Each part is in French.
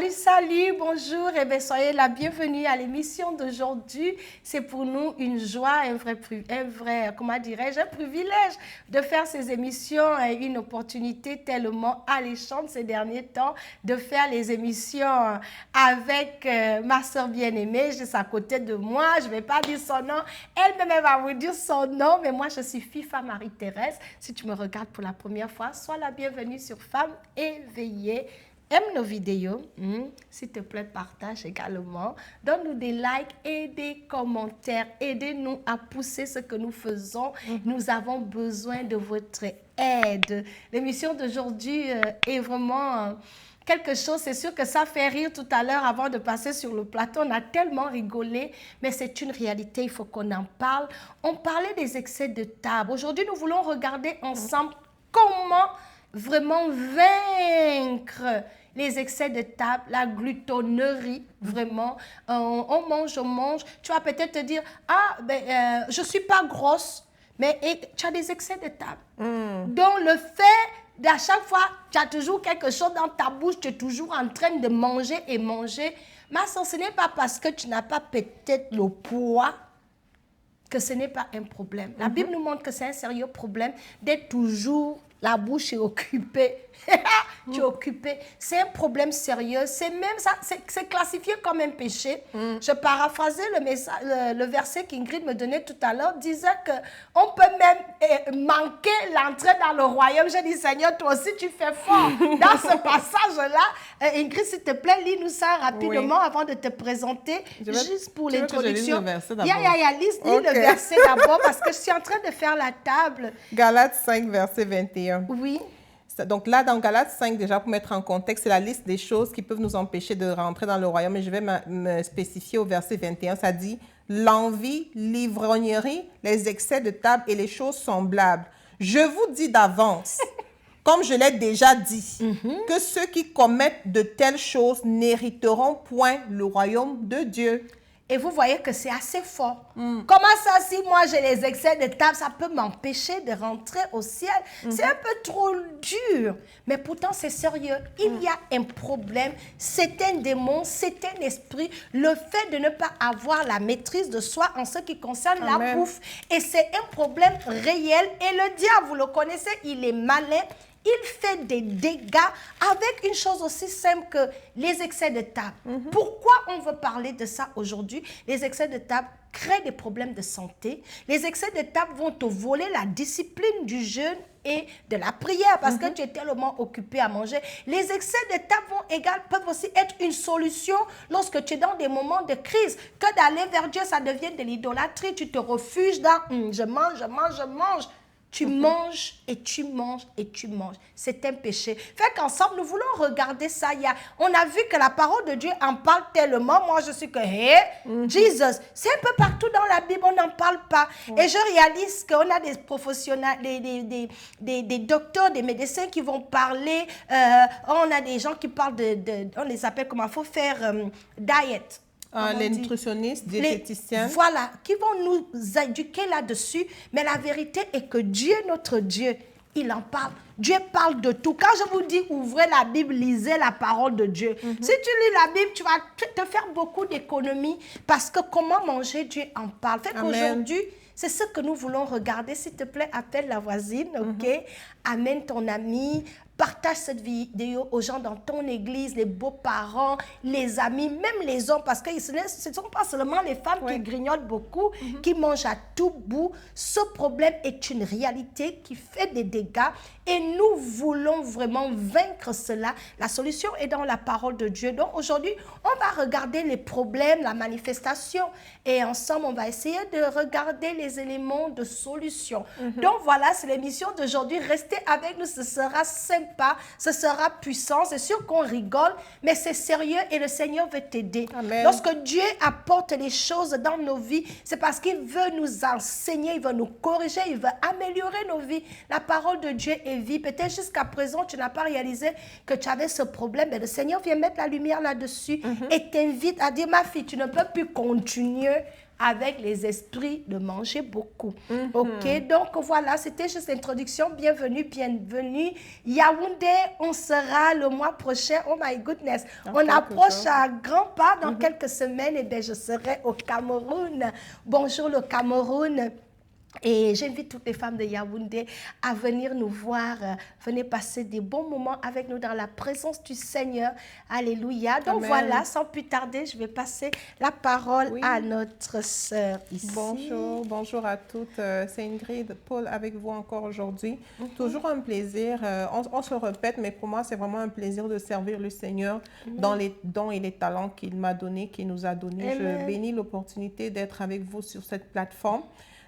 salut, bonjour et bien soyez la bienvenue à l'émission d'aujourd'hui. C'est pour nous une joie, un vrai, comment dirais-je, un privilège de faire ces émissions et une opportunité tellement alléchante ces derniers temps de faire les émissions avec ma soeur bien-aimée, juste à côté de moi. Je ne vais pas dire son nom, elle-même elle va vous dire son nom, mais moi je suis FIFA Marie-Thérèse. Si tu me regardes pour la première fois, sois la bienvenue sur Femmes éveillées. Aime nos vidéos, s'il te plaît, partage également. Donne-nous des likes et des commentaires. Aidez-nous à pousser ce que nous faisons. Nous avons besoin de votre aide. L'émission d'aujourd'hui est vraiment quelque chose. C'est sûr que ça fait rire tout à l'heure avant de passer sur le plateau. On a tellement rigolé, mais c'est une réalité. Il faut qu'on en parle. On parlait des excès de table. Aujourd'hui, nous voulons regarder ensemble comment vraiment vaincre les excès de table, la glutonerie, vraiment. On mange. Tu vas peut-être te dire, je ne suis pas grosse, mais tu as des excès de table. Donc, le fait d'à chaque fois, tu as toujours quelque chose dans ta bouche, tu es toujours en train de manger et manger. Mais ce n'est pas parce que tu n'as pas peut-être le poids que ce n'est pas un problème. La Bible nous montre que c'est un sérieux problème d'être toujours la bouche est occupée. Tu es occupé. C'est un problème sérieux. C'est même ça, c'est classifié comme un péché. Je paraphrasais le verset qu'Ingrid me donnait tout à l'heure, disait qu'on peut même manquer l'entrée dans le royaume. J'ai dit, Seigneur, toi aussi tu fais fort. Dans ce passage-là, Ingrid, s'il te plaît, lis-nous ça rapidement avant de te présenter, juste pour l'introduction. Lis le verset d'abord parce que je suis en train de faire la table. Galates 5, verset 21. Oui. Donc là, dans Galates 5, déjà pour mettre en contexte, c'est la liste des choses qui peuvent nous empêcher de rentrer dans le royaume. Et je vais me spécifier au verset 21. Ça dit « L'envie, l'ivrognerie, les excès de table et les choses semblables. Je vous dis d'avance, comme je l'ai déjà dit, que ceux qui commettent de telles choses n'hériteront point le royaume de Dieu. » Et vous voyez que c'est assez fort. Comment ça, si moi j'ai les excès de table, ça peut m'empêcher de rentrer au ciel? C'est un peu trop dur. Mais pourtant, c'est sérieux. Il y a un problème. C'est un démon, c'est un esprit. Le fait de ne pas avoir la maîtrise de soi en ce qui concerne la bouffe. Et c'est un problème réel. Et le diable, vous le connaissez, il est malin. Il fait des dégâts avec une chose aussi simple que les excès de table. Pourquoi on veut parler de ça aujourd'hui? Les excès de table créent des problèmes de santé. Les excès de table vont te voler la discipline du jeûne et de la prière parce que tu es tellement occupé à manger. Les excès de table peuvent aussi être une solution lorsque tu es dans des moments de crise. Que d'aller vers Dieu, ça devient de l'idolâtrie. Tu te refuges dans je mange. Tu manges et tu manges et tu manges. C'est un péché. Fait qu'ensemble, nous voulons regarder ça. On a vu que la parole de Dieu en parle tellement. Moi, je suis que, Jesus, c'est un peu partout dans la Bible, on n'en parle pas. Et je réalise qu'on a des professionnels, des docteurs, des médecins qui vont parler. On a des gens qui parlent on les appelle comment? Il faut faire diet. Les nutritionnistes, diététiciens. Voilà, qui vont nous éduquer là-dessus. Mais la vérité est que Dieu, notre Dieu, il en parle. Dieu parle de tout. Quand je vous dis ouvrez la Bible, lisez la parole de Dieu. Si tu lis la Bible, tu vas te faire beaucoup d'économies parce que comment manger, Dieu en parle. Fait qu'aujourd'hui, c'est ce que nous voulons regarder. S'il te plaît, appelle la voisine, ok? Amène ton ami. Partage cette vidéo aux gens dans ton église, les beaux-parents, les amis, même les hommes, parce que ce ne sont pas seulement les femmes qui grignotent beaucoup, qui mangent à tout bout. Ce problème est une réalité qui fait des dégâts et nous voulons vraiment vaincre cela. La solution est dans la parole de Dieu. Donc aujourd'hui, on va regarder les problèmes, la manifestation et ensemble, on va essayer de regarder les éléments de solution. Donc voilà, c'est l'émission d'aujourd'hui. Restez avec nous, ce sera sympa, ce sera puissant. C'est sûr qu'on rigole, mais c'est sérieux et le Seigneur veut t'aider. Lorsque Dieu apporte les choses dans nos vies, c'est parce qu'il veut nous enseigner, il veut nous corriger, il veut améliorer nos vies. La parole de Dieu est vie. Peut-être jusqu'à présent, tu n'as pas réalisé que tu avais ce problème, mais le Seigneur vient mettre la lumière là-dessus et t'invite à dire, ma fille, tu ne peux plus continuer avec les esprits de manger beaucoup. Ok, donc voilà, c'était juste l'introduction. Bienvenue, bienvenue. Yaoundé, on sera le mois prochain. Oh my goodness, on approche à grands pas. Dans quelques semaines, et bien, je serai au Cameroun. Bonjour le Cameroun. Et j'invite toutes les femmes de Yaoundé à venir nous voir, venez passer des bons moments avec nous dans la présence du Seigneur. Alléluia. Donc voilà, sans plus tarder, je vais passer la parole à notre sœur ici. Bonjour, bonjour à toutes. C'est Ingrid Paul avec vous encore aujourd'hui. Toujours un plaisir. On se répète, mais pour moi, c'est vraiment un plaisir de servir le Seigneur dans les dons et les talents qu'il m'a donnés, qu'il nous a donnés. Je bénis l'opportunité d'être avec vous sur cette plateforme.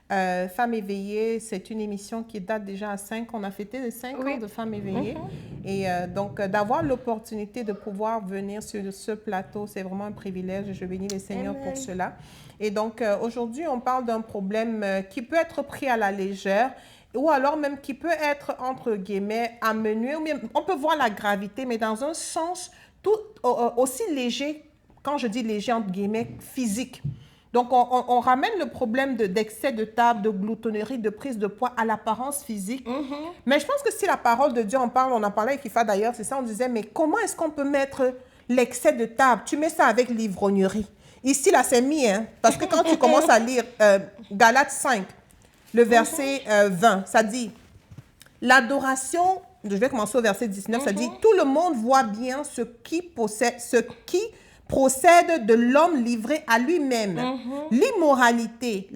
Femmes éveillées, c'est une émission qui date déjà à 5 ans. On a fêté les 5 ans de Femmes éveillées. Et donc, d'avoir l'opportunité de pouvoir venir sur ce plateau, c'est vraiment un privilège. Je bénis le Seigneur pour cela. Et donc, aujourd'hui, on parle d'un problème qui peut être pris à la légère ou alors même qui peut être, entre guillemets, amenué. On peut voir la gravité, mais dans un sens tout aussi léger, quand je dis léger, entre guillemets, physique. Donc, on ramène le problème d'excès de table, de gloutonnerie, de prise de poids à l'apparence physique. Mais je pense que si la parole de Dieu en parle, on en parlait avec Ifa d'ailleurs, c'est ça, on disait, mais comment est-ce qu'on peut mettre l'excès de table? Tu mets ça avec l'ivrognerie. Ici, là, c'est mis, hein, parce que quand tu commences à lire Galates 5, le verset 20, ça dit, l'adoration, je vais commencer au verset 19, ça dit, tout le monde voit bien ce qui procède de l'homme livré à lui-même. L'immoralité,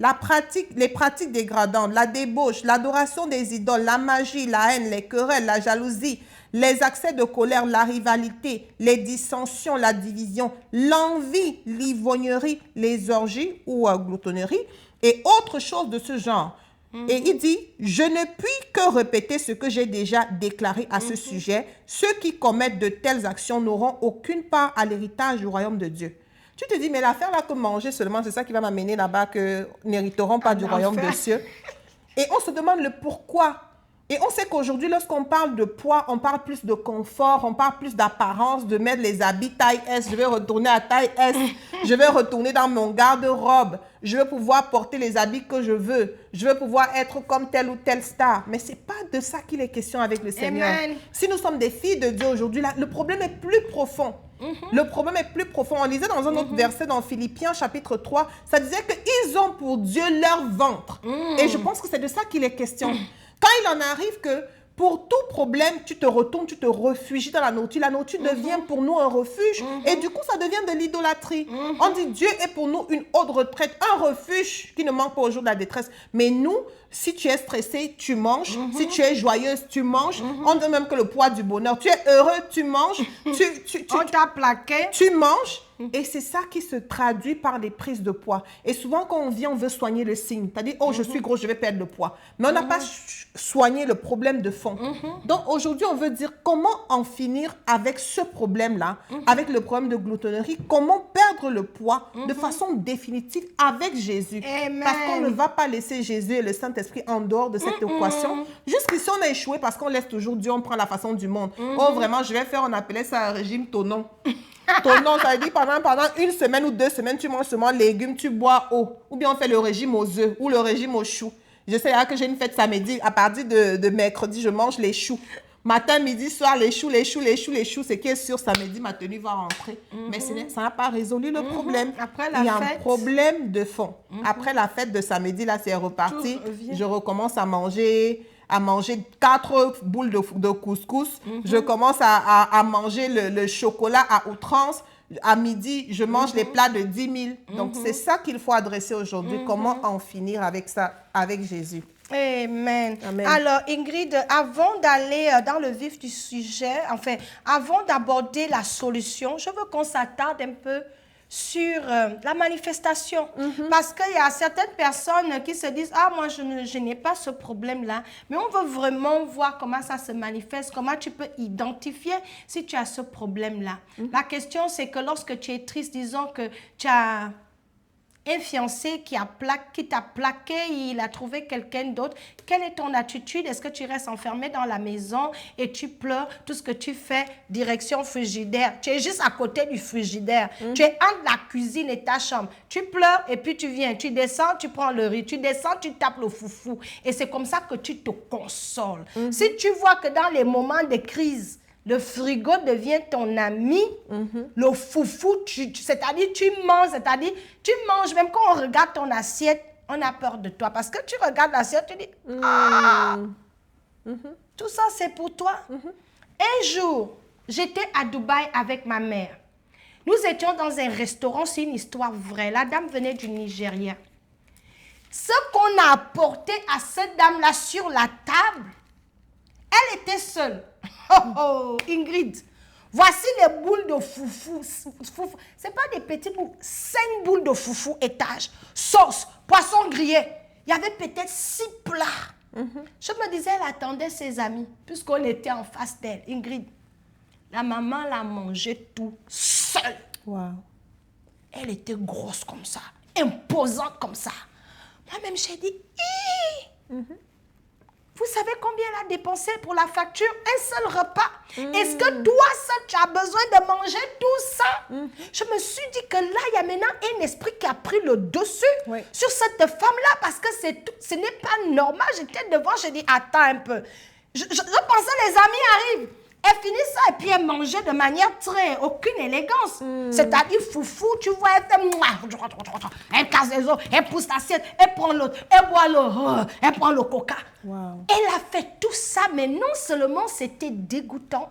les pratiques dégradantes, la débauche, l'adoration des idoles, la magie, la haine, les querelles, la jalousie, les accès de colère, la rivalité, les dissensions, la division, l'envie, l'ivrognerie, les orgies ou gloutonnerie et autres choses de ce genre. Et il dit, je ne puis que répéter ce que j'ai déjà déclaré à ce sujet. Ceux qui commettent de telles actions n'auront aucune part à l'héritage du royaume de Dieu. Tu te dis, mais l'affaire là que manger seulement, c'est ça qui va m'amener là-bas, que n'hériteront pas du royaume de Dieu. Et on se demande le pourquoi. Et on sait qu'aujourd'hui, lorsqu'on parle de poids, on parle plus de confort, on parle plus d'apparence, de mettre les habits taille S, je vais retourner à taille S, je vais retourner dans mon garde-robe, je vais pouvoir porter les habits que je veux pouvoir être comme telle ou telle star. Mais ce n'est pas de ça qu'il est question avec le Seigneur. Si nous sommes des filles de Dieu aujourd'hui, le problème est plus profond. Le problème est plus profond. On lisait dans un autre verset dans Philippiens chapitre 3, ça disait qu'ils ont pour Dieu leur ventre. Et je pense que c'est de ça qu'il est question. Quand il en arrive que pour tout problème, tu te retournes, tu te réfugies dans la nourriture devient pour nous un refuge et du coup, ça devient de l'idolâtrie. On dit Dieu est pour nous une haute retraite, un refuge qui ne manque pas au jour de la détresse. Mais nous, si tu es stressé, tu manges. Si tu es joyeuse, tu manges. On dit même que le poids du bonheur. Tu es heureux, tu manges. On t'a plaqué. Tu manges. Et c'est ça qui se traduit par des prises de poids. Et souvent, quand on vient, on veut soigner le signe. C'est-à-dire, oh, je suis gros, je vais perdre le poids. Mais on n'a pas soigné le problème de fond. Donc, aujourd'hui, on veut dire comment en finir avec ce problème-là, avec le problème de gloutonnerie, comment perdre le poids de façon définitive avec Jésus. Amen. Parce qu'on ne va pas laisser Jésus et le Saint-Esprit en dehors de cette équation. Jusqu'ici, on a échoué parce qu'on laisse toujours Dieu, on prend la façon du monde. Oh, vraiment, je vais faire, on appelait ça un régime tonnon. Ton nom, ça veut dire pendant une semaine ou 2 semaines, tu manges seulement légumes, tu bois eau. Ou bien on fait le régime aux œufs ou le régime aux choux. Je sais que j'ai une fête samedi. À partir de mercredi, je mange les choux. Matin, midi, soir, les choux. Ce qui est sûr, samedi, ma tenue va rentrer. Mais ça n'a pas résolu le problème. Après Il y a un problème de fond. Après la fête de samedi, là, c'est reparti. Je recommence à manger 4 boules de couscous. Je commence à manger le chocolat à outrance. À midi, je mange les plats de 10 000. Donc, c'est ça qu'il faut adresser aujourd'hui. Comment en finir avec ça, avec Jésus. Amen. Amen. Alors, Ingrid, avant d'aller dans le vif du sujet, enfin, avant d'aborder la solution, je veux qu'on s'attarde un peu sur la manifestation. Parce qu'il y a certaines personnes qui se disent « Ah, moi, je n'ai pas ce problème-là. » Mais on veut vraiment voir comment ça se manifeste, comment tu peux identifier si tu as ce problème-là. La question, c'est que lorsque tu es triste, disons que tu as un fiancé qui t'a plaqué, il a trouvé quelqu'un d'autre, quelle est ton attitude? Est-ce que tu restes enfermé dans la maison et tu pleures? Tout ce que tu fais, direction frigidaire. Tu es juste à côté du frigidaire. Tu es entre la cuisine et ta chambre. Tu pleures et puis tu viens. Tu descends, tu prends le riz. Tu descends, tu tapes le foufou. Et c'est comme ça que tu te consoles. Si tu vois que dans les moments de crise, le frigo devient ton ami, le foufou, c'est-à-dire tu manges, même quand on regarde ton assiette, on a peur de toi. Parce que tu regardes l'assiette, tu dis, tout ça c'est pour toi. Un jour, j'étais à Dubaï avec ma mère. Nous étions dans un restaurant, c'est une histoire vraie. La dame venait du Nigeria. Ce qu'on a apporté à cette dame-là sur la table, elle était seule. Ingrid, voici les boules de foufou. Ce n'est pas des petites boules. 5 boules de foufou étage. Sauce, poisson grillé. Il y avait peut-être 6 plats. Je me disais, elle attendait ses amis, puisqu'on était en face d'elle. Ingrid, la maman l'a mangé tout seule. Wow. Elle était grosse comme ça, imposante comme ça. Moi-même, j'ai dit, vous savez combien elle a dépensé pour la facture? Un seul repas. Est-ce que toi, seul, tu as besoin de manger tout ça? Je me suis dit que là, il y a maintenant un esprit qui a pris le dessus sur cette femme-là parce que ce n'est pas normal. J'étais devant, j'ai dit, attends un peu. Je pensais les amis arrivent. Elle finit ça et puis elle mangeait de manière aucune élégance. C'est-à-dire foufou, tu vois, elle fait elle casse les os, elle pousse l'assiette, elle prend l'autre, elle boit l'eau, elle prend le coca. Wow. Elle a fait tout ça, mais non seulement c'était dégoûtant,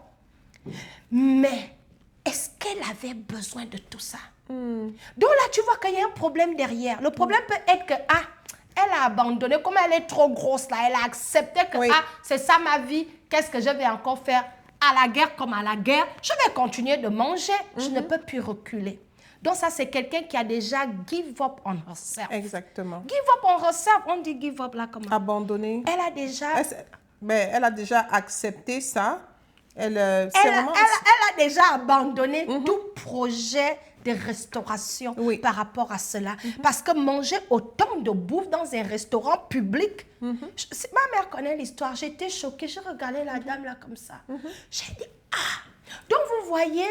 mais est-ce qu'elle avait besoin de tout ça? Donc là, tu vois qu'il y a un problème derrière. Le problème peut être que, elle a abandonné, comme elle est trop grosse là, elle a accepté que, c'est ça ma vie, qu'est-ce que je vais encore faire? À la guerre comme à la guerre, je vais continuer de manger. Je ne peux plus reculer. Donc ça, c'est quelqu'un qui a déjà give up on herself. Exactement. Give up on herself, on dit give up là comment? Abandonné. Elle a déjà... Elle a déjà accepté ça. Elle a déjà abandonné tout projet de restauration par rapport à cela. Parce que manger autant de bouffe dans un restaurant public, ma mère connaît l'histoire, j'étais choquée, je regardais la dame là comme ça. J'ai dit, donc vous voyez,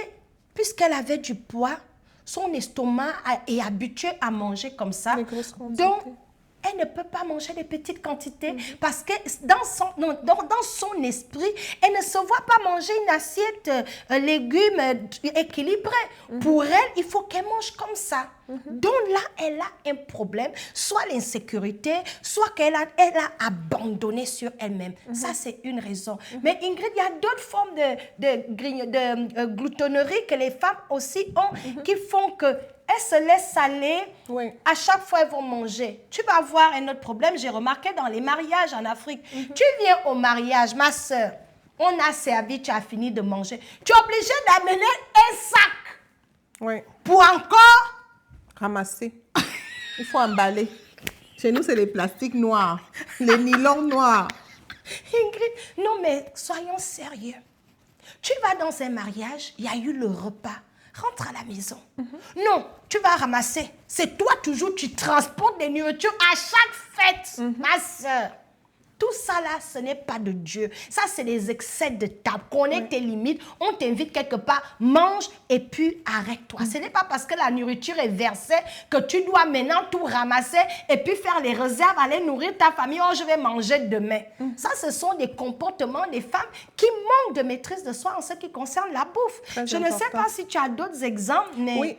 puisqu'elle avait du poids, son estomac est habitué à manger comme ça. Donc, elle ne peut pas manger des petites quantités parce que dans son esprit, elle ne se voit pas manger une assiette légumes équilibrée. Pour elle, il faut qu'elle mange comme ça. Donc là, elle a un problème, soit l'insécurité, soit qu'elle a abandonné sur elle-même. Ça, c'est une raison. Mais Ingrid, il y a d'autres formes de gloutonnerie que les femmes aussi ont qui font que elles se laissent aller. À chaque fois, elles vont manger. Tu vas avoir un autre problème. J'ai remarqué dans les mariages en Afrique. Tu viens au mariage, ma soeur. On a servi, tu as fini de manger. Tu es obligé d'amener un sac. Pour encore ramasser. Il faut emballer. Chez nous, c'est les plastiques noirs, les nylons noirs. Ingrid, non mais soyons sérieux. Tu vas dans un mariage, il y a eu le repas. Rentre à la maison. Non, tu vas ramasser. C'est toi toujours, tu transportes des nourritures à chaque fête, ma soeur. Tout ça là, ce n'est pas de Dieu. Ça, c'est des excès de table. Connais tes limites. On t'invite quelque part, mange et puis arrête-toi. Ce n'est pas parce que la nourriture est versée que tu dois maintenant tout ramasser et puis faire les réserves, aller nourrir ta famille. Oh, je vais manger demain. Ça, ce sont des comportements des femmes qui manquent de maîtrise de soi en ce qui concerne la bouffe. Je ne sais pas si tu as d'autres exemples, mais... Oui.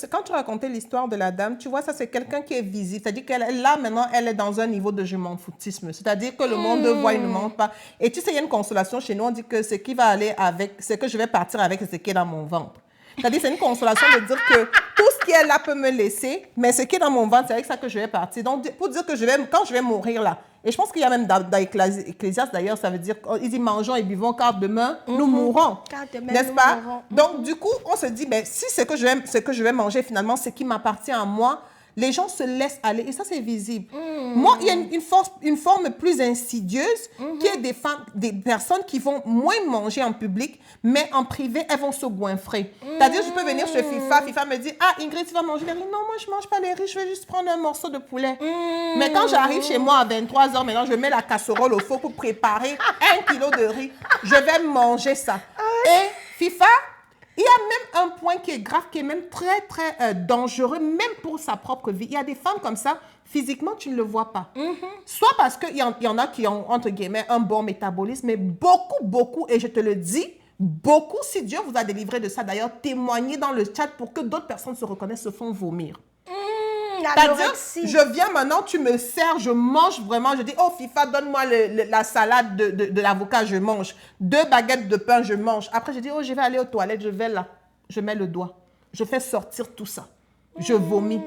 Quand tu racontais l'histoire de la dame, tu vois, ça c'est quelqu'un qui est visible. C'est-à-dire qu'elle là, maintenant, elle est dans un niveau de je m'en foutisme. C'est-à-dire que le monde voit, il ne ment pas. Et tu sais, il y a une consolation chez nous, on dit que ce qui va aller avec, ce que je vais partir avec, c'est ce qui est dans mon ventre. C'est-à-dire c'est une consolation de dire que tout ce qui est là peut me laisser, mais ce qui est dans mon ventre, c'est avec ça que je vais partir. Donc, pour dire que quand je vais mourir là, et je pense qu'il y a même dans Ecclésiaste d'ailleurs, ça veut dire, il dit mangeons et buvons car demain nous mourrons. N'est-ce pas? Donc, du coup, on se dit, ben, si ce que je vais manger finalement, ce qui m'appartient à moi, les gens se laissent aller et ça, c'est visible. Moi, il y a une forme plus insidieuse qui est des personnes qui vont moins manger en public, mais en privé, elles vont se goinfrer. C'est-à-dire, je peux venir chez FIFA me dit, ah, Ingrid, tu vas manger les riz? Non, moi, je ne mange pas les riz, je vais juste prendre un morceau de poulet. Mais quand j'arrive chez moi à 23h, maintenant, je mets la casserole au feu pour préparer 1 kilo de riz. Je vais manger ça. Et FIFA, il y a même un point qui est grave, qui est même très, très dangereux, même pour sa propre vie. Il y a des femmes comme ça, physiquement, tu ne le vois pas. Soit parce qu'il y en a qui ont, entre guillemets, un bon métabolisme, mais beaucoup, et je te le dis, beaucoup, si Dieu vous a délivré de ça, d'ailleurs, témoignez dans le chat pour que d'autres personnes se reconnaissent, se font vomir. C'est-à-dire, je viens maintenant, tu me sers, je mange vraiment, je dis, oh FIFA, donne-moi la salade de l'avocat, je mange. 2 baguettes de pain, je mange. Après, je dis, oh, je vais aller aux toilettes, je vais là. Je mets le doigt. Je fais sortir tout ça. Je vomis.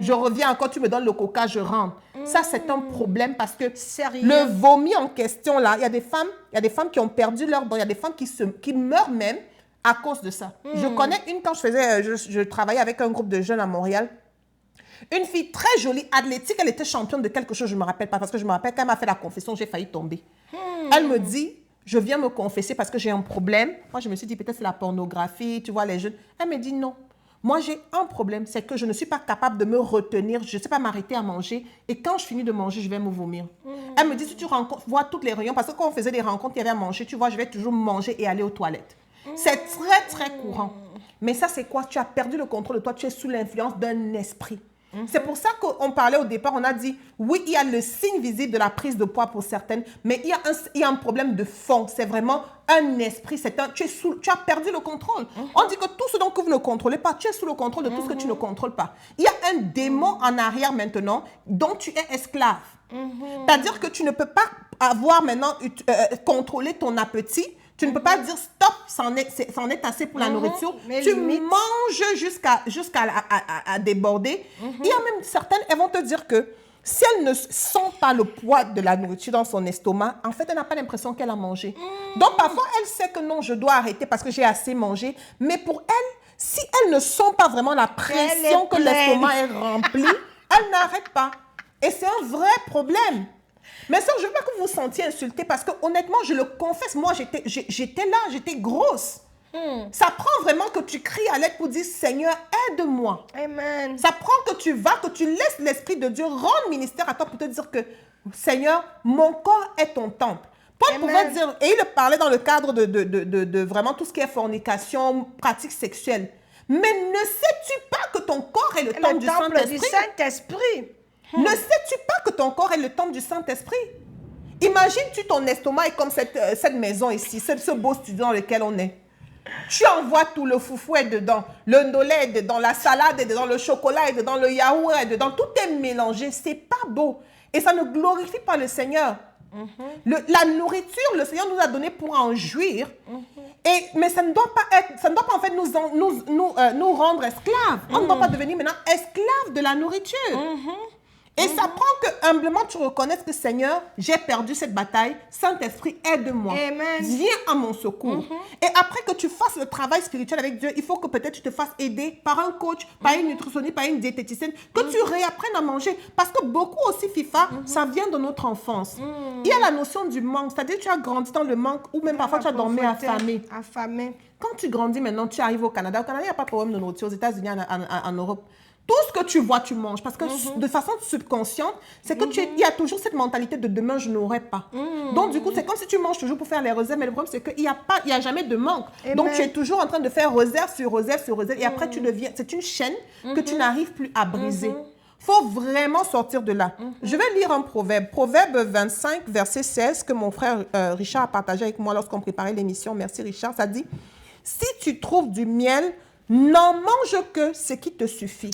Je reviens encore, tu me donnes le coca, je rentre. Ça, c'est un problème parce que le vomi en question, là, il y a des femmes qui ont perdu leur dents, il y a des femmes qui meurent même à cause de ça. Je connais une, quand je travaillais avec un groupe de jeunes à Montréal, une fille très jolie, athlétique, elle était championne de quelque chose, je ne me rappelle pas, parce que je me rappelle quand elle m'a fait la confession, j'ai failli tomber. Elle me dit, je viens me confesser parce que j'ai un problème. Moi, je me suis dit, peut-être c'est la pornographie, tu vois, les jeunes. Elle me dit, non. Moi, j'ai un problème, c'est que je ne suis pas capable de me retenir, je ne sais pas m'arrêter à manger, et quand je finis de manger, je vais me vomir. Elle me dit, si tu vois toutes les rayons, parce que quand on faisait des rencontres, il y avait à manger, tu vois, je vais toujours manger et aller aux toilettes. C'est très, très courant. Mais ça, c'est quoi? Tu as perdu le contrôle de toi, tu es sous l'influence d'un esprit. C'est pour ça qu'on parlait au départ, on a dit, oui, il y a le signe visible de la prise de poids pour certaines, mais il y a un problème de fond. C'est vraiment un esprit, tu as perdu le contrôle. On dit que tout ce dont vous ne contrôlez pas, tu es sous le contrôle de tout ce que tu ne contrôles pas. Il y a un démon en arrière maintenant dont tu es esclave. C'est-à-dire que tu ne peux pas avoir maintenant contrôlé ton appétit. Tu ne peux pas dire stop, c'en est assez pour la nourriture. Tu manges jusqu'à déborder. Il y a même certaines, elles vont te dire que si elle ne sent pas le poids de la nourriture dans son estomac, en fait, elle n'a pas l'impression qu'elle a mangé. Donc, parfois, elle sait que non, je dois arrêter parce que j'ai assez mangé. Mais pour elle, si elle ne sent pas vraiment la pression que l'estomac est rempli, elle n'arrête pas. Et c'est un vrai problème. Mais ça, je ne veux pas que vous vous sentiez insulté parce que honnêtement, je le confesse, moi, j'étais là, j'étais grosse. Ça prend vraiment que tu cries à l'aide pour dire, Seigneur, aide-moi. Amen. Ça prend que tu vas, que tu laisses l'Esprit de Dieu rendre ministère à toi pour te dire que, Seigneur, mon corps est ton temple. Paul pouvait dire, et il parlait dans le cadre de vraiment tout ce qui est fornication, pratique sexuelle. Mais ne sais-tu pas que ton corps est le temple du Saint-Esprit? Ne sais-tu pas que ton corps est le temple du Saint-Esprit? Imagine-tu ton estomac est comme cette maison ici, ce beau studio dans lequel on est. Tu envoies tout, le foufou est dedans, le ndolé est dedans, la salade est dedans, le chocolat est dedans, le yaourt est dedans, tout est mélangé, c'est pas beau. Et ça ne glorifie pas le Seigneur. La nourriture, le Seigneur nous a donné pour en jouir. Mais ça ne doit pas en fait nous rendre esclaves. On ne doit pas devenir maintenant esclaves de la nourriture. Et ça prend que humblement tu reconnaisses que Seigneur, j'ai perdu cette bataille. Saint-Esprit, aide-moi. Viens à mon secours. Et après que tu fasses le travail spirituel avec Dieu, il faut que peut-être tu te fasses aider par un coach, par une nutritionniste, par une diététicienne, que tu réapprennes à manger. Parce que beaucoup aussi, FIFA, ça vient de notre enfance. Il y a la notion du manque. C'est-à-dire que tu as grandi dans le manque ou même parfois tu as dormi affamé. Quand tu grandis maintenant, tu arrives au Canada. Au Canada, il n'y a pas de problème de nourriture. Aux États-Unis, en Europe. Tout ce que tu vois, tu manges. Parce que de façon subconsciente, c'est que il y a toujours cette mentalité de demain, je n'aurai pas. Donc, du coup, c'est comme si tu manges toujours pour faire les réserves. Mais le problème, c'est qu'il n'y a jamais de manque. Donc, tu es toujours en train de faire réserve sur réserve sur réserve. Et après, c'est une chaîne que tu n'arrives plus à briser. Il faut vraiment sortir de là. Je vais lire un proverbe. Proverbe 25, verset 16, que mon frère Richard a partagé avec moi lorsqu'on préparait l'émission. Merci, Richard. Ça dit, si tu trouves du miel, n'en mange que ce qui te suffit.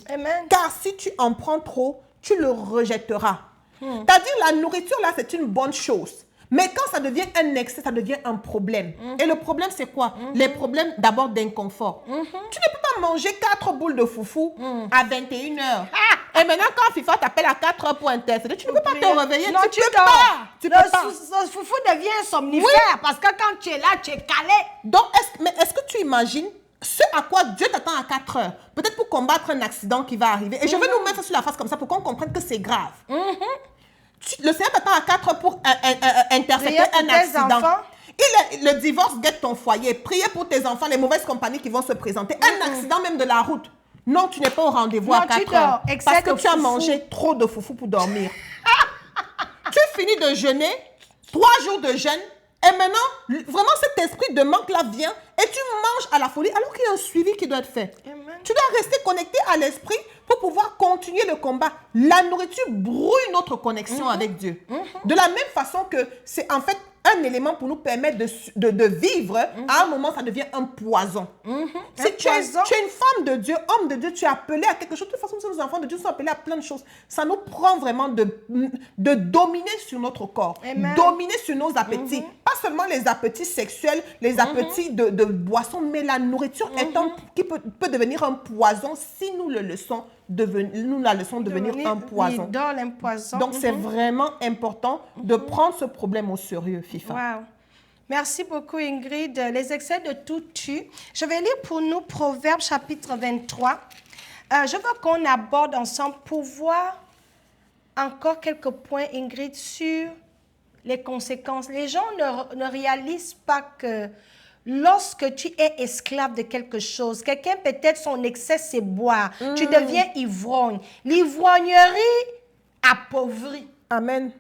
Car si tu en prends trop, tu le rejetteras. C'est-à-dire, la nourriture, là, c'est une bonne chose. Mais quand ça devient un excès, ça devient un problème. Et le problème, c'est quoi? Les problèmes, d'abord, d'inconfort. Tu ne peux pas manger 4 boules de foufou à 21h. Et maintenant, quand FIFA t'appelle à 4h pour intercéder, tu ne peux pas te réveiller. Non, tu peux pas. Le foufou devient somnifère parce que quand tu es là, tu es calé. Donc, est-ce que tu imagines ce à quoi Dieu t'attend à 4 heures, peut-être pour combattre un accident qui va arriver. Et je vais nous mettre ça sur la face comme ça pour qu'on comprenne que c'est grave. Le Seigneur t'attend à 4 heures pour intercepter un accident. Le divorce guette ton foyer. Priez pour tes enfants, les mauvaises compagnies qui vont se présenter. Un accident même de la route. Non, tu n'es pas au rendez-vous à 4 heures. Parce que tu as mangé trop de foufou pour dormir. Tu finis de jeûner, 3 jours de jeûne, et maintenant, vraiment cet esprit de manque-là vient et tu manges à la folie alors qu'il y a un suivi qui doit être fait. Amen. Tu dois rester connecté à l'esprit pour pouvoir continuer le combat. La nourriture brouille notre connexion avec Dieu. De la même façon que c'est en fait un élément pour nous permettre de vivre, à un moment, ça devient un poison. Si tu es une femme de Dieu, homme de Dieu, tu es appelé à quelque chose. De toute façon, nos enfants de Dieu sont appelés à plein de choses. Ça nous prend vraiment de dominer sur notre corps, dominer sur nos appétits. Pas seulement les appétits sexuels, les appétits de boissons, mais la nourriture qui peut devenir un poison si nous le laissons devenir un poison. Donc, c'est vraiment important de prendre ce problème au sérieux, FIFA. Wow. Merci beaucoup, Ingrid. Les excès de tout tue. Je vais lire pour nous Proverbes chapitre 23. Je veux qu'on aborde ensemble pour voir encore quelques points, Ingrid, sur les conséquences. Les gens ne réalisent pas que lorsque tu es esclave de quelque chose, quelqu'un peut-être son excès c'est boire, tu deviens ivrogne. L'ivrognerie appauvrit. Amen.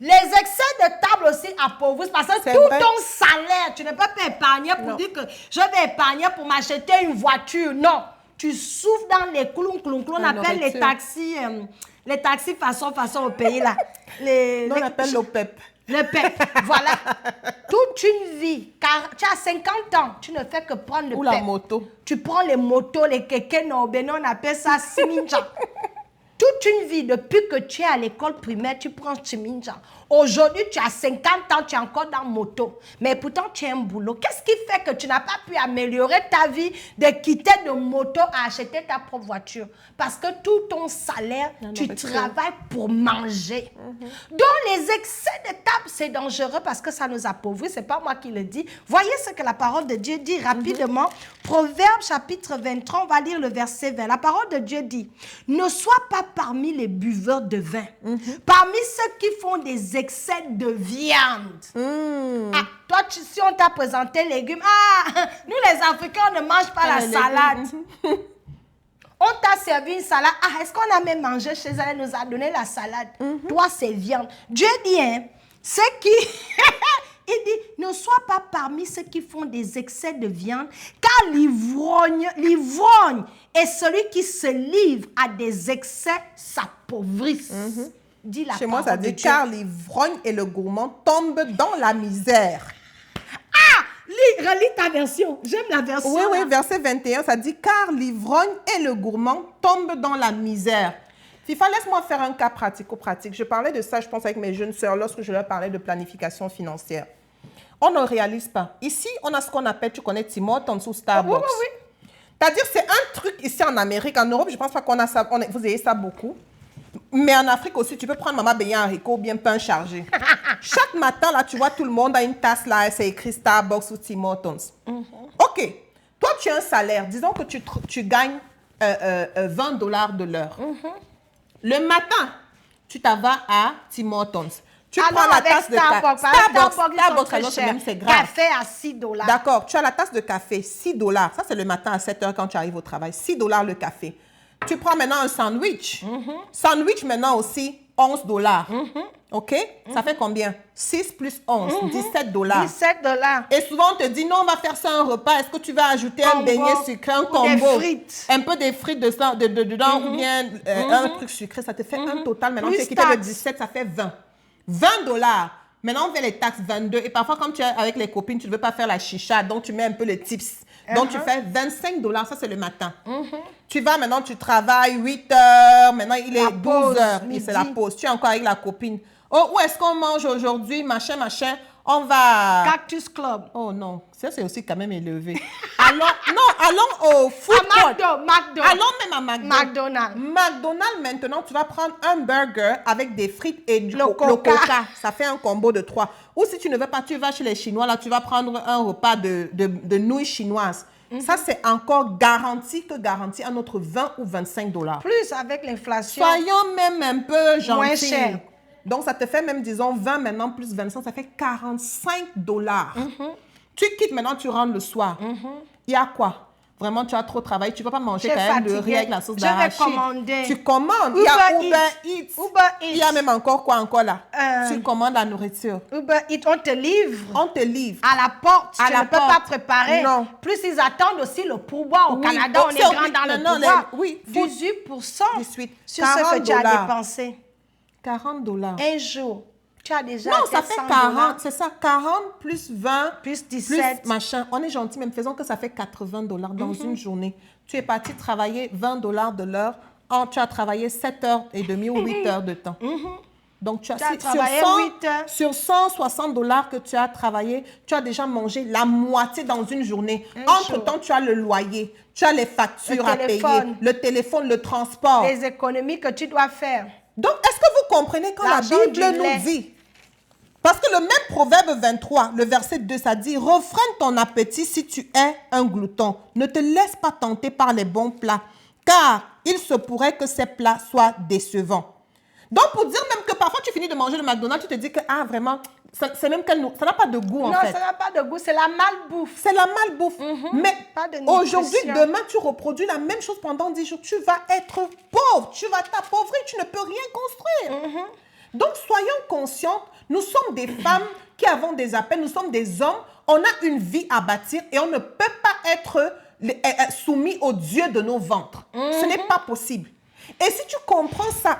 Les excès de table aussi appauvrissent parce que tout ton salaire, tu ne peux pas épargner pour dire que je vais épargner pour m'acheter une voiture. Non, tu souffres dans les clous, on appelle les taxis façon au pays là. On appelle le PEP. Le PEP, voilà. Toute une vie, car tu as 50 ans, tu ne fais que prendre le PEP. Ou la moto. Tu prends les motos, les kékés, on appelle ça Siminja. Toute une vie, depuis que tu es à l'école primaire, tu prends Siminja. Aujourd'hui, tu as 50 ans, tu es encore dans moto. Mais pourtant, tu as un boulot. Qu'est-ce qui fait que tu n'as pas pu améliorer ta vie de quitter de moto à acheter ta propre voiture? Parce que tout ton salaire, tu travailles pour manger. Donc, les excès de table, c'est dangereux parce que ça nous appauvrit. Ce n'est pas moi qui le dis. Voyez ce que la parole de Dieu dit rapidement. Proverbe chapitre 23, on va lire le verset 20. La parole de Dieu dit, « Ne sois pas parmi les buveurs de vin, parmi ceux qui font des excès de viande. Ah, toi, si on t'a présenté légumes, nous les Africains, on ne mange pas la salade. On t'a servi une salade. Est-ce qu'on a même mangé chez elle, elle nous a donné la salade. Toi, c'est viande. Dieu dit, c'est qui... Il dit, ne sois pas parmi ceux qui font des excès de viande, car l'ivrogne est celui qui se livre à des excès s'appauvrissent. Dit la Chez moi, ça dit, car l'ivrogne et le gourmand tombent dans la misère. Relis ta version. J'aime la version. Oui, verset 21, ça dit, car l'ivrogne et le gourmand tombent dans la misère. FIFA, laisse-moi faire un cas pratico-pratique. Je parlais de ça, je pense, avec mes jeunes sœurs lorsque je leur parlais de planification financière. On ne réalise pas. Ici, on a ce qu'on appelle, tu connais Tim Hortons ou Starbucks. Oui. C'est-à-dire, c'est un truc ici en Amérique. En Europe, je ne pense pas qu'on a ça, vous ayez ça beaucoup. Mais en Afrique aussi, tu peux prendre maman beignet haricot ou bien pain chargé. Chaque matin, là, tu vois, tout le monde a une tasse, là, c'est écrit Starbucks ou Tim Hortons. OK. Toi, tu as un salaire. Disons que tu gagnes $20 de l'heure. Le matin, tu t'en vas à Tim Hortons. Tu prends la tasse de café. Starbucks, alors c'est grave. Café à $6. D'accord, tu as la tasse de café, $6. Ça, c'est le matin à 7 h quand tu arrives au travail. $6 le café. Tu prends maintenant un sandwich. Sandwich maintenant aussi, $11. OK? Ça fait combien? 6 plus 11, $17. $17. Et souvent, on te dit, non, on va faire ça un repas. Est-ce que tu vas ajouter un beignet sucré, un combo? Des frites. Un peu des frites dedans ou bien un truc sucré. Ça te fait un total. Maintenant, tu as quitté le 17, ça fait 20. $20. Maintenant, on fait les taxes 22. Et parfois, quand tu es avec les copines, tu ne veux pas faire la chicha. Donc, tu mets un peu les tips. Donc, tu fais $25. Ça, c'est le matin. Tu vas maintenant, tu travailles 8 heures. Maintenant, il est 12 heures. Et c'est la pause. Tu es encore avec la copine. Oh, où est-ce qu'on mange aujourd'hui? Machin. On va... Cactus Club. Oh non, ça c'est aussi quand même élevé. Allons au food court. Allons même à McDonald's. McDonald's, maintenant, tu vas prendre un burger avec des frites et le coca. Ça fait un combo de 3. Ou si tu ne veux pas, tu vas chez les Chinois, là, tu vas prendre un repas de nouilles chinoises. Ça, c'est encore garanti à notre 20 ou 25 $. Plus avec l'inflation. Soyons même un peu gentils. Moins cher. Donc, ça te fait même, disons, 20 maintenant plus 25, ça fait 45 $. Tu quittes maintenant, tu rentres le soir. Il y a quoi? Vraiment, tu as trop travaillé. Tu ne vas pas manger quand même le riz avec la sauce d'arachide. Je vais commander. Tu commandes. Il y a Uber Eats. Uber Eats. Il y a même encore quoi encore là? Tu commandes la nourriture. Uber Eats, on te livre. On te livre. À la porte. Tu ne peux pas préparer. Non. Plus ils attendent aussi le pourboire. Au Canada, on est grand dans le pourboire. Oui. 18% 18. sur ce que tu as dépensé. 40 $. Un jour. Tu as déjà non, ça fait 40, c'est ça, 40 plus 20, plus 17. Plus machin. On est gentil, même faisons que ça fait 80 $ dans une journée. Tu es parti travailler 20 $ de l'heure, tu as travaillé 7h30 ou 8 heures de temps. Donc, tu as travaillé 8 heures. Sur 160 $ que tu as travaillé, tu as déjà mangé la moitié dans une journée. Entre-temps, tu as le loyer, tu as les factures à payer, le téléphone, le transport. Les économies que tu dois faire. Donc, est-ce que vous comprenez quand la Bible nous dit? Parce que le même Proverbe 23, le verset 2, ça dit « Refrène ton appétit si tu es un glouton. Ne te laisse pas tenter par les bons plats, car il se pourrait que ces plats soient décevants. » Donc, pour dire même que parfois, tu finis de manger le McDonald's, tu te dis que, vraiment, c'est même ça n'a pas de goût, en fait. Non, ça n'a pas de goût, c'est la malbouffe. C'est la malbouffe. Mais aujourd'hui, demain, tu reproduis la même chose pendant 10 jours. Tu vas être pauvre, tu vas t'appauvrir, tu ne peux rien construire. Donc, soyons conscients, nous sommes des femmes qui avons des appels, nous sommes des hommes, on a une vie à bâtir et on ne peut pas être soumis au Dieu de nos ventres. Ce n'est pas possible. Et si tu comprends ça,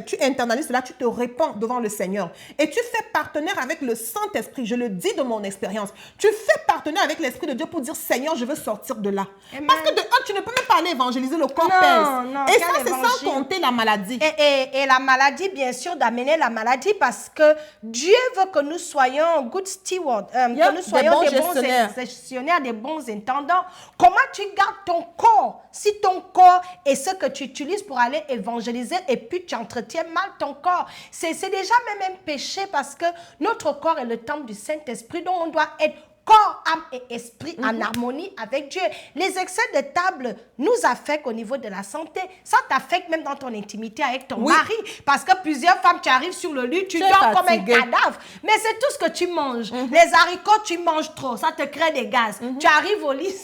tu internalises cela, tu te répands devant le Seigneur. Et tu fais partenaire avec le Saint-Esprit. Je le dis de mon expérience. Tu fais partenaire avec l'Esprit de Dieu pour dire, Seigneur, je veux sortir de là. Amen. Parce que de un, tu ne peux même pas aller évangéliser, le corps pèse. Et ça, c'est sans compter la maladie. Et la maladie, bien sûr, d'amener la maladie parce que Dieu veut que nous soyons good stewards, que nous soyons des bons gestionnaires, des bons intendants. Comment tu gardes ton corps si ton corps est ce que tu utilises pour aller évangéliser et puis tu entretiens mal ton corps? C'est déjà même un péché parce que notre corps est le temple du Saint-Esprit, donc on doit être corps, âme et esprit en harmonie avec Dieu. Les excès de table nous affectent au niveau de la santé. Ça t'affecte même dans ton intimité avec ton mari. Parce que plusieurs femmes, tu arrives sur le lit, tu dors comme un cadavre. Mais c'est tout ce que tu manges. Les haricots, tu manges trop. Ça te crée des gaz. Tu arrives au lit.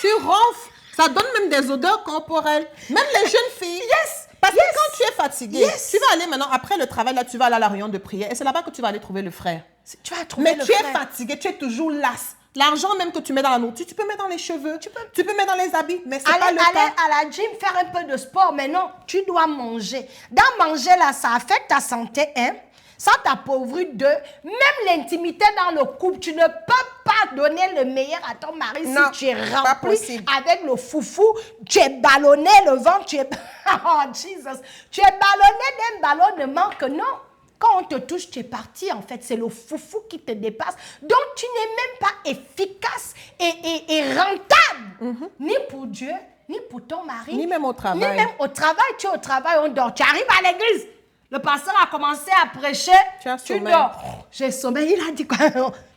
Tu ronfles. Ça donne même des odeurs corporelles. Même les jeunes filles. Parce que quand tu es fatigué, tu vas aller maintenant, après le travail, là, tu vas aller à la réunion de prière. Et c'est là-bas que tu vas aller trouver le frère. Tu vas trouver le frère. Mais tu es fatigué, tu es toujours lasse. L'argent même que tu mets dans la nourriture, tu peux mettre dans les cheveux, tu peux mettre dans les habits, mais c'est pas le cas. Aller à la gym, faire un peu de sport, mais non, tu dois manger. Dans manger, là, ça affecte ta santé, hein? Ça t'appauvrit de même l'intimité dans le couple. Tu ne peux pas donner le meilleur à ton mari si tu es rempli avec le foufou. Tu es ballonné, le ventre, tu es... Oh, Jesus! Tu es ballonné d'un ballonnement que non. Quand on te touche, tu es parti, en fait. C'est le foufou qui te dépasse. Donc, tu n'es même pas efficace et rentable. Ni pour Dieu, ni pour ton mari. Ni même au travail. Ni même au travail. Tu es au travail, on dort. Tu arrives à l'église. Le pasteur a commencé à prêcher. Tu dors. J'ai sommeil. Il a dit quoi?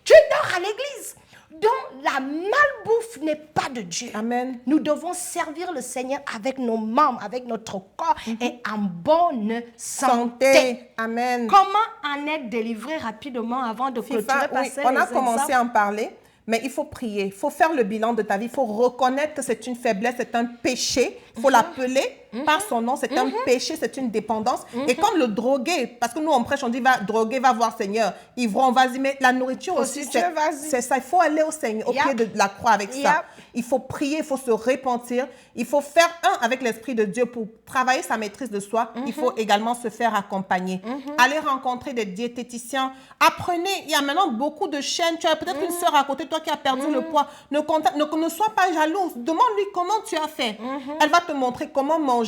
Tu dors à l'église. Donc, la malbouffe n'est pas de Dieu. Amen. Nous devons servir le Seigneur avec nos membres, avec notre corps et en bonne santé. Amen. Comment en être délivré rapidement avant de clôturer passer on a commencé à en parler, mais il faut prier. Il faut faire le bilan de ta vie. Il faut reconnaître que c'est une faiblesse, c'est un péché. Il faut l'appeler par son nom. C'est un péché, c'est une dépendance. Et comme le drogué, parce que nous, on prêche, on dit, drogué, va voir Seigneur. Ivrogne, vas-y, mais la nourriture aussi, c'est ça. Il faut aller au Seigneur, au pied de la croix avec ça. Il faut prier, il faut se repentir. Il faut faire un avec l'Esprit de Dieu pour travailler sa maîtrise de soi. Il faut également se faire accompagner. Aller rencontrer des diététiciens. Apprenez. Il y a maintenant beaucoup de chaînes. Tu as peut-être une sœur à côté de toi qui a perdu le poids. Ne sois pas jalouse. Demande-lui comment tu as fait. Elle va te montrer comment manger.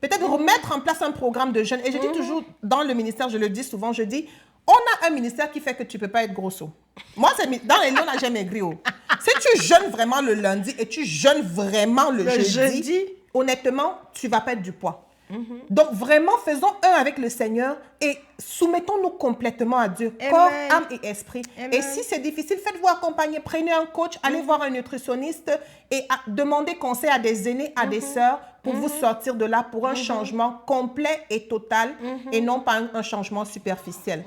Peut-être remettre en place un programme de jeûne. Et je dis toujours, dans le ministère, je le dis souvent, je dis, on a un ministère qui fait que tu ne peux pas être grosso. Moi, dans les lieux, on n'a jamais maigri. Si tu jeûnes vraiment le lundi et tu jeûnes vraiment le jeudi, honnêtement, tu ne vas perdre du poids. Donc, vraiment, faisons un avec le Seigneur et soumettons-nous complètement à Dieu, corps, âme et esprit. Amen. Et si c'est difficile, faites-vous accompagner. Prenez un coach, allez voir un nutritionniste et demandez conseil à des aînés, à des sœurs pour vous sortir de là pour un changement complet et total et non pas un changement superficiel.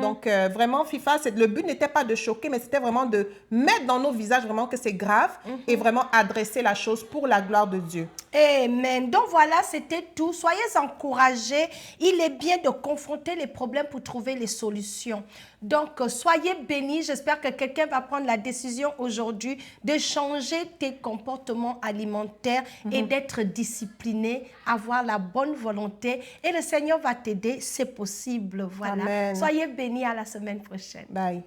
Donc, vraiment, FIFA, le but n'était pas de choquer, mais c'était vraiment de mettre dans nos visages vraiment que c'est grave et vraiment adresser la chose pour la gloire de Dieu. Amen. Donc voilà, c'était tout. Soyez encouragés. Il est bien de confronter les problèmes pour trouver les solutions. Donc, soyez bénis. J'espère que quelqu'un va prendre la décision aujourd'hui de changer tes comportements alimentaires et d'être discipliné, avoir la bonne volonté. Et le Seigneur va t'aider, c'est possible. Voilà. Amen. Soyez bénis, à la semaine prochaine. Bye.